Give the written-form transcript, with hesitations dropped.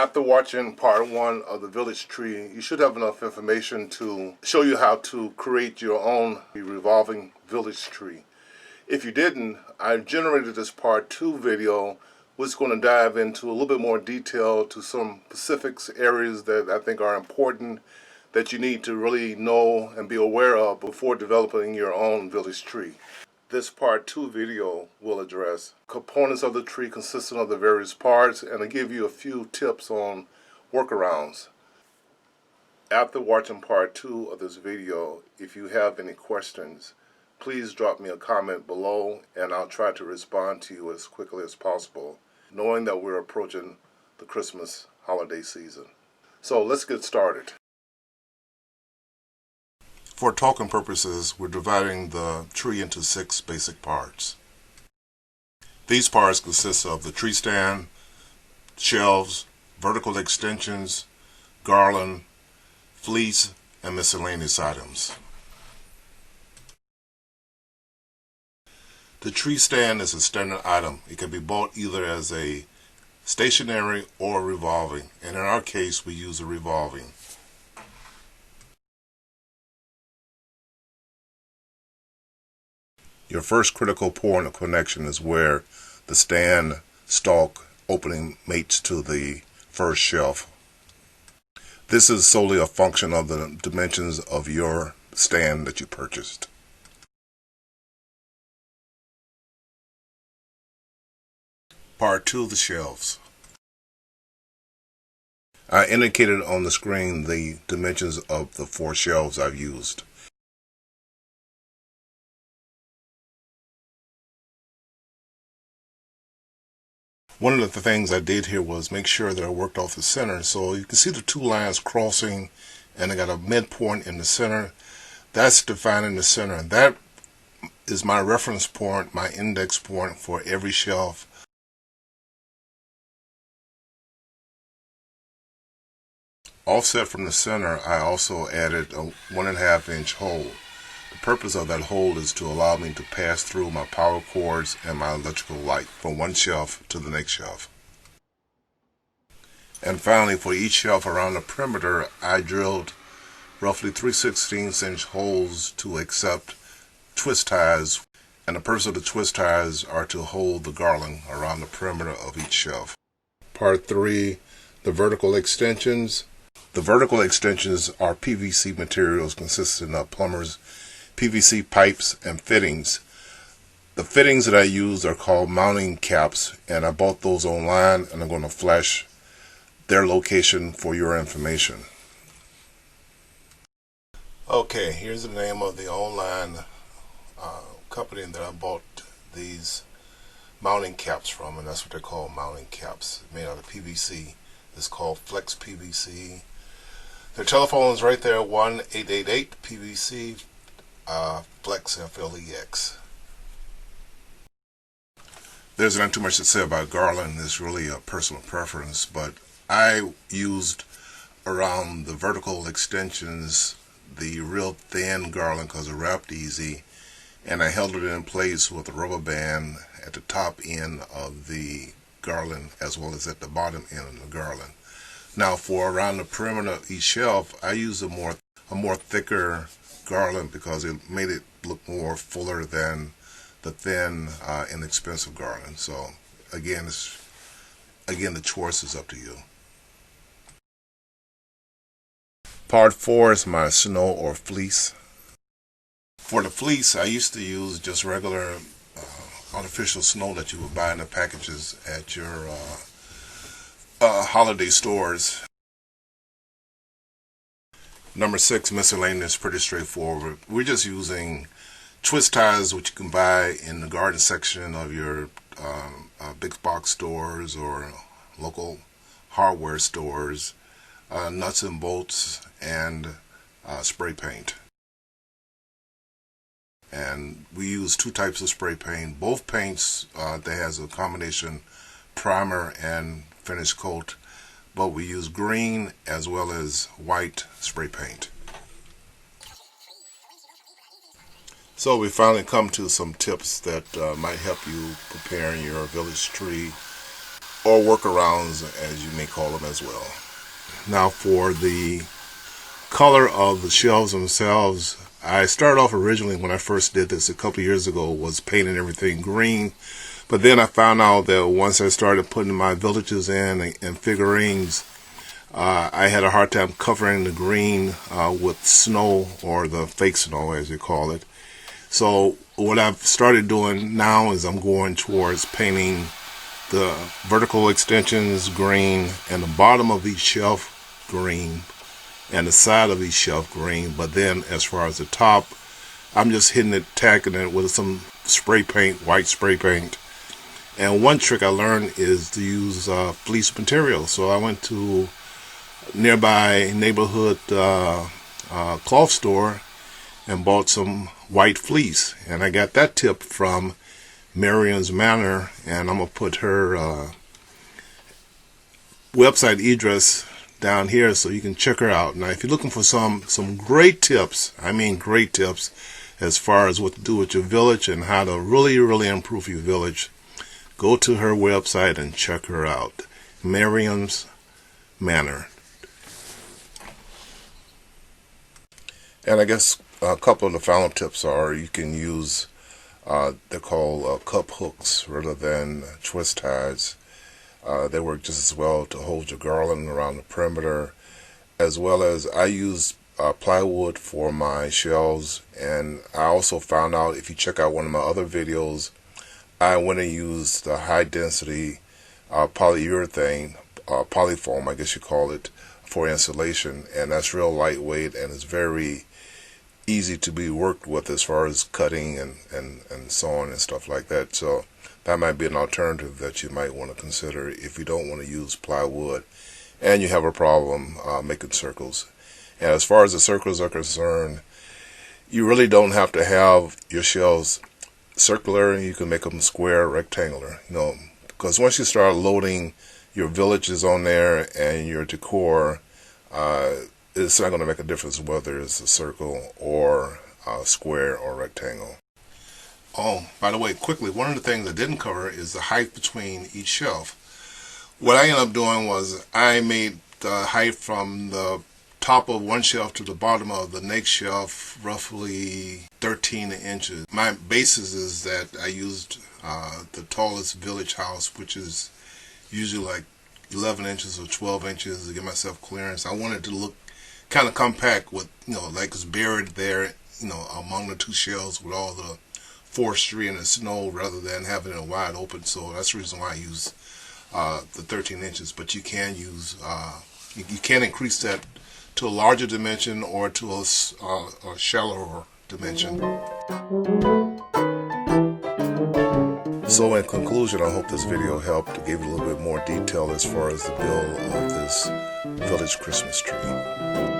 After watching part 1 of the village tree, you should have enough information to show you how to create your own revolving village tree. If you didn't, I generated this part 2 video, which is going to dive into a little bit more detail to some specifics areas that I think are important that you need to really know and be aware of before developing your own village tree. This part 2 video will address components of the tree consisting of the various parts, and I'll give you a few tips on workarounds. After watching part 2 of this video, if you have any questions, please drop me a comment below and I'll try to respond to you as quickly as possible, knowing that we're approaching the Christmas holiday season. So let's get started. For talking purposes, we're dividing the tree into 6 basic parts. These parts consist of the tree stand, shelves, vertical extensions, garland, fleece, and miscellaneous items. The tree stand is a standard item. It can be bought either as a stationary or revolving, and in our case we use a revolving. Your first critical point of connection is where the stand stalk opening mates to the first shelf. This is solely a function of the dimensions of your stand that you purchased. Part 2 of the shelves. I indicated on the screen the dimensions of the 4 shelves I've used. One of the things I did here was make sure that I worked off the center. So you can see the 2 lines crossing, and I got a midpoint in the center. That's defining the center. That is my reference point, my index point for every shelf. Offset from the center, I also added a 1.5 inch hole. The purpose of that hole is to allow me to pass through my power cords and my electrical light from one shelf to the next shelf. And finally, for each shelf around the perimeter, I drilled roughly 3/16 inch holes to accept twist ties, and the purpose of the twist ties are to hold the garland around the perimeter of each shelf. Part 3, the vertical extensions. The vertical extensions are PVC materials consisting of plumbers' PVC pipes and fittings. The fittings that I use are called mounting caps, and I bought those online, and I'm going to flash their location for your information. Okay, here's the name of the online company that I bought these mounting caps from, and that's what they're called, mounting caps, made out of PVC. It's called Flex PVC. Their telephone is right there, 1-888-PVC. Flex, F-L-E-X. There's not too much to say about garland. It's really a personal preference, but I used around the vertical extensions the real thin garland because it wrapped easy, and I held it in place with a rubber band at the top end of the garland as well as at the bottom end of the garland. Now for around the perimeter of each shelf, I used a more thicker garland because it made it look more fuller than the thin, inexpensive garland. So again, the choice is up to you. Part 4 is my snow or fleece. For the fleece, I used to use just regular artificial snow that you would buy in the packages at your holiday stores. Number 6, miscellaneous, pretty straightforward. We're just using twist ties, which you can buy in the garden section of your big box stores or local hardware stores, nuts and bolts, and spray paint. And we use 2 types of spray paint. Both paints, that has a combination primer and finish coat, but we use green as well as white spray paint. So we finally come to some tips that might help you preparing your village tree. or workarounds, as you may call them as well. Now for the color of the shelves themselves, I started off originally when I first did this a couple of years ago was painting everything green, but then I found out that once I started putting my villages in and figurines, I had a hard time covering the green with snow, or the fake snow as they call it. So what I've started doing now is I'm going towards painting the vertical extensions green and the bottom of each shelf green and the side of each shelf green. But then as far as the top, I'm just hitting it, tacking it with some spray paint, white spray paint. And one trick I learned is to use fleece material. So I went to nearby neighborhood cloth store and bought some white fleece, and I got that tip from Marion's Manor, and I'm gonna put her website address down here so you can check her out. Now if you're looking for some great tips, I mean great tips, as far as what to do with your village and how to really improve your village, go to her website and check her out. Marion's Manor. And I guess a couple of the final tips are you can use, they're called cup hooks rather than twist ties. They work just as well to hold your garland around the perimeter, as well as I use plywood for my shelves. And I also found out, if you check out one of my other videos, I went and used the high density polyurethane, polyfoam I guess you call it, for insulation, and that's real lightweight and it's very easy to be worked with as far as cutting and so on and stuff like that. So that might be an alternative that you might want to consider if you don't want to use plywood and you have a problem making circles. And as far as the circles are concerned, you really don't have to have your shelves circular. You can make them square, rectangular, because once you start loading your villages on there and your decor, it's not going to make a difference whether it's a circle or a square or rectangle. Oh, by the way, quickly, one of the things I didn't cover is the height between each shelf. What I ended up doing was I made the height from the top of one shelf to the bottom of the next shelf roughly 13 inches. My basis is that I used the tallest village house, which is usually like 11 inches or 12 inches to give myself clearance. I wanted to look kind of compact with, like it's buried there, among the two shelves with all the forestry and the snow rather than having it wide open. So that's the reason why I use the 13 inches. But you can use, you can increase that to a larger dimension or to a shallower dimension. So in conclusion, I hope this video helped to give you a little bit more detail as far as the build of this village Christmas tree.